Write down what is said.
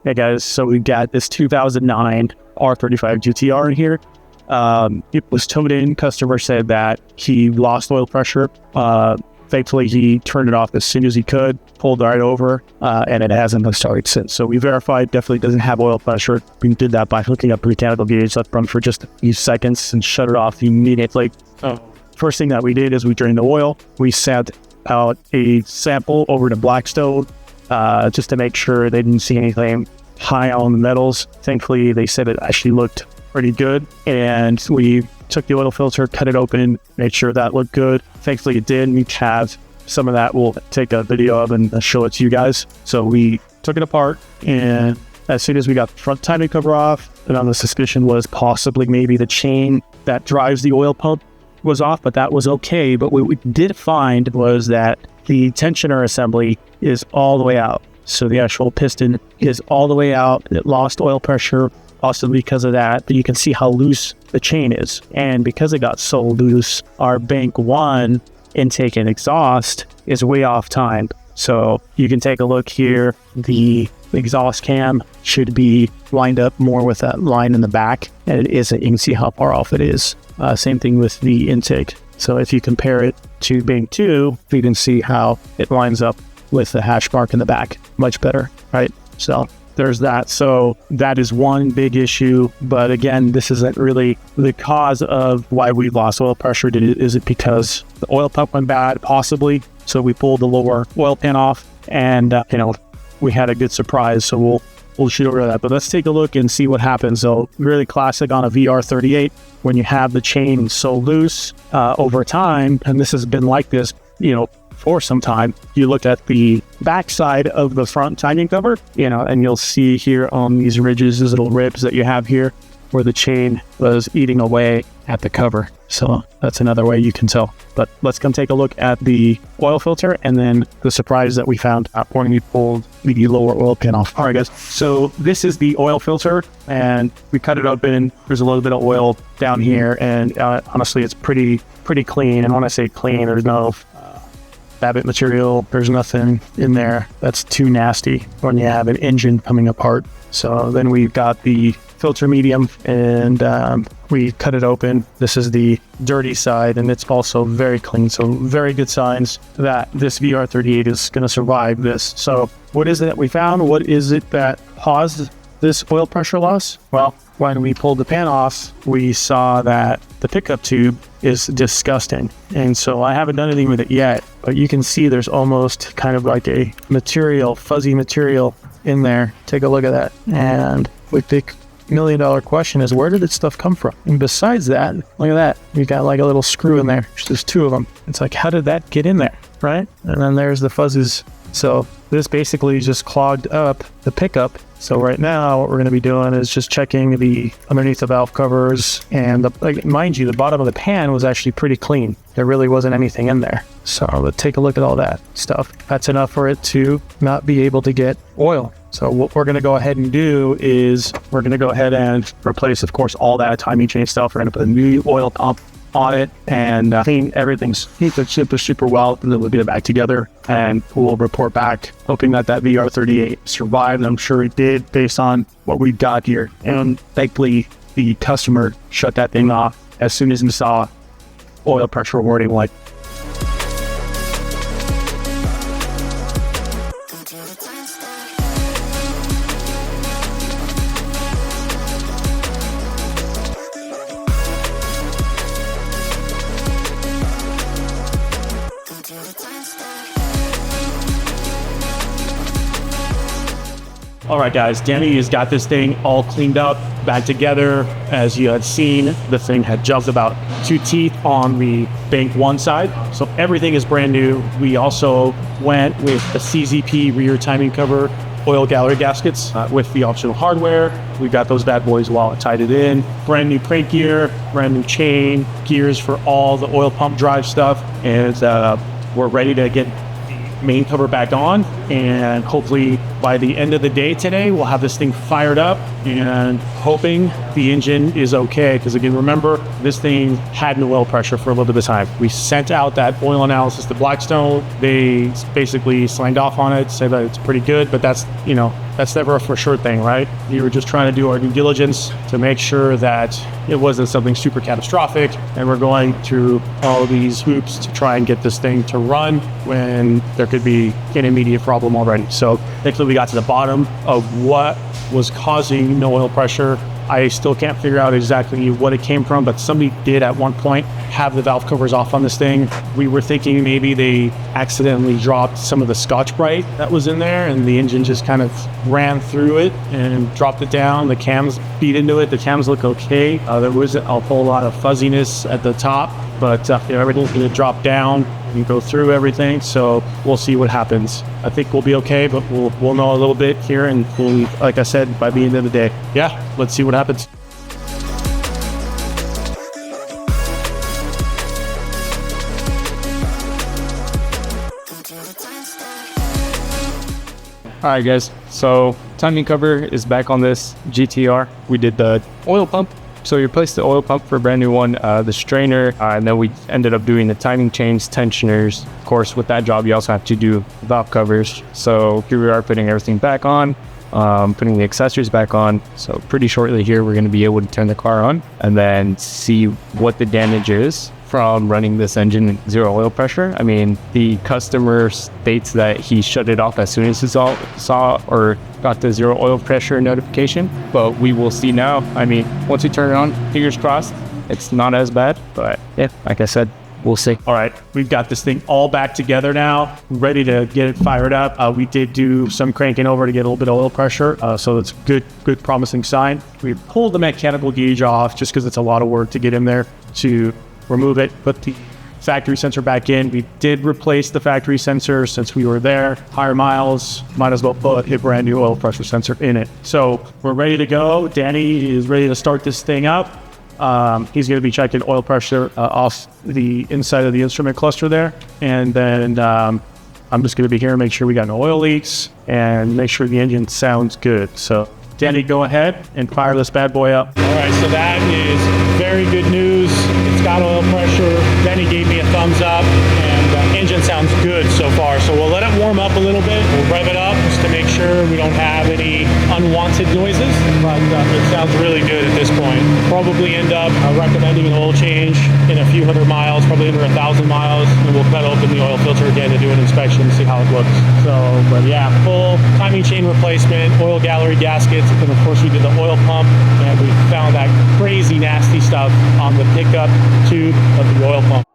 Hey guys, so we got this 2009 R35 GTR in here. It was towed in. Customer said that he lost oil pressure. Thankfully, he turned it off as soon as he could, pulled right over, and it hasn't started since. So we verified, definitely doesn't have oil pressure. We did that by hooking up the mechanical gauge, let it run for just a few seconds and shut it off immediately. First thing that we did is we drained the oil. We sent out a sample over to Blackstone just to make sure they didn't see anything high on the metals. Thankfully, they said it actually looked pretty good, and we took the oil filter, cut it open, made sure that looked good. Thankfully it did. We have some of that we'll take a video of and show it to you guys. So we took it apart, and as soon as we got the front timing cover off, and on the suspicion was possibly maybe the chain that drives the oil pump was off, but that was okay. But what we did find was that the tensioner assembly is all the way out. So the actual piston is all the way out. It lost oil pressure, possibly because of that. But you can see how loose the chain is. And because it got so loose, our bank 1 intake and exhaust is way off timed. So you can take a look here. The exhaust cam should be lined up more with that line in the back. And it isn't. You can see how far off it is. Same thing with the intake. So if you compare it to bank 2, you can see how it lines up with the hash mark in the back. Much better, right? So there's that. So that is one big issue. But again, this isn't really the cause of why we lost oil pressure. Is it because the oil pump went bad? Possibly. So we pulled the lower oil pan off, and we had a good surprise. So we'll shoot over that. But let's take a look and see what happens. So really classic on a VR38, when you have the chain so loose over time, and this has been like this, for some time. You look at the backside of the front timing cover, and you'll see here on these ridges, these little ribs that you have here, where the chain was eating away at the cover. So that's another way you can tell. But let's come take a look at the oil filter and then the surprise that we found when we pulled the lower oil pan off. All right, guys. So this is the oil filter, and we cut it open. There's a little bit of oil down here, and honestly, it's pretty clean. And when I say clean, there's no Babbitt material. There's nothing in there that's too nasty when you have an engine coming apart. So then we've got the filter medium, and we cut it open. This is the dirty side, and it's also very clean. So very good signs that this VR38 is going to survive this. So what is it that we found? What is it that caused this oil pressure loss? Well, when we pulled the pan off, we saw that the pickup tube is disgusting. And so I haven't done anything with it yet, but you can see there's almost kind of like a fuzzy material in there. Take a look at that. And the big $1 million question is, where did this stuff come from? And besides that, look at that. You got like a little screw in there. There's 2 of them. It's like, how did that get in there, right? And then there's the fuzzes. So this basically just clogged up the pickup. So right now, what we're going to be doing is just checking the underneath the valve covers, and mind you, the bottom of the pan was actually pretty clean. There really wasn't anything in there. So let's take a look at all that stuff. That's enough for it to not be able to get oil. So what we're going to go ahead and do is we're going to go ahead and replace, of course, all that timing chain stuff. We're going to put a new oil pump on it and clean everything super well, and then we'll get it back together, and we'll report back, hoping that VR38 survived. I'm sure it did based on what we've got here. And thankfully, the customer shut that thing off as soon as he saw oil pressure warning light. All right, guys, Danny has got this thing all cleaned up, back together. As you had seen, the thing had jumped about 2 teeth on the bank 1 side. So everything is brand new. We also went with the CZP rear timing cover, oil gallery gaskets with the optional hardware. We got those bad boys while it tied it in. Brand new crank gear, brand new chain, gears for all the oil pump drive stuff. And we're ready to get the main cover back on and hopefully by the end of the day today, we'll have this thing fired up and hoping the engine is okay. Because again, remember, this thing had no oil pressure for a little bit of time. We sent out that oil analysis to Blackstone. They basically signed off on it, said that it's pretty good, but that's, you know, that's never a for sure thing, right? We were just trying to do our due diligence to make sure that it wasn't something super catastrophic, and we're going through all these hoops to try and get this thing to run when there could be an immediate problem already. So thankfully we got to the bottom of what was causing no oil pressure. I still can't figure out exactly what it came from, but somebody did at one point have the valve covers off on this thing. We were thinking maybe they accidentally dropped some of the Scotch-Brite that was in there, and the engine just kind of ran through it and dropped it down. The cams beat into it. The cams look okay. There wasn't a whole lot of fuzziness at the top, but you know, everything's going to drop down and go through everything. So we'll see what happens. I think we'll be okay, but we'll know a little bit here, and we'll, like I said, by the end of the day. Yeah, let's see what happens. All right, guys, so timing cover is back on this GTR. We did the oil pump. So we replaced the oil pump for a brand new one, the strainer, and then we ended up doing the timing chains, tensioners. Of course, with that job, you also have to do valve covers. So here we are putting everything back on, putting the accessories back on. So pretty shortly here, we're going to be able to turn the car on and then see what the damage is from running this engine at zero oil pressure. I mean, the customer states that he shut it off as soon as he saw or got the zero oil pressure notification, but we will see now. I mean, once we turn it on, fingers crossed, it's not as bad, but yeah, like I said, we'll see. All right, we've got this thing all back together now, ready to get it fired up. We did do some cranking over to get a little bit of oil pressure, so it's a good promising sign. We pulled the mechanical gauge off just because it's a lot of work to get in there to remove it, put the factory sensor back in. We did replace the factory sensor since we were there. Higher miles, might as well put a brand new oil pressure sensor in it. So we're ready to go. Danny is ready to start this thing up. He's going to be checking oil pressure off the inside of the instrument cluster there. And then I'm just going to be here and make sure we got no oil leaks and make sure the engine sounds good. So Danny, go ahead and fire this bad boy up. All right, so that is very good news. It's got oil pressure. Danny gave me a thumbs up, and the engine sounds good so far. So we'll let it warm up a little bit. We'll rev it up just to make sure we don't have any unwanted noises, but it sounds really good at this point. Probably end up recommending an oil change in a few hundred miles, probably under 1,000 miles, and we'll cut open the oil filter again to do an inspection and see how it looks. So, but yeah, full timing chain replacement, oil gallery gaskets, and of course we did the oil pump, and we found that crazy nasty stuff on the pickup tube of the oil pump.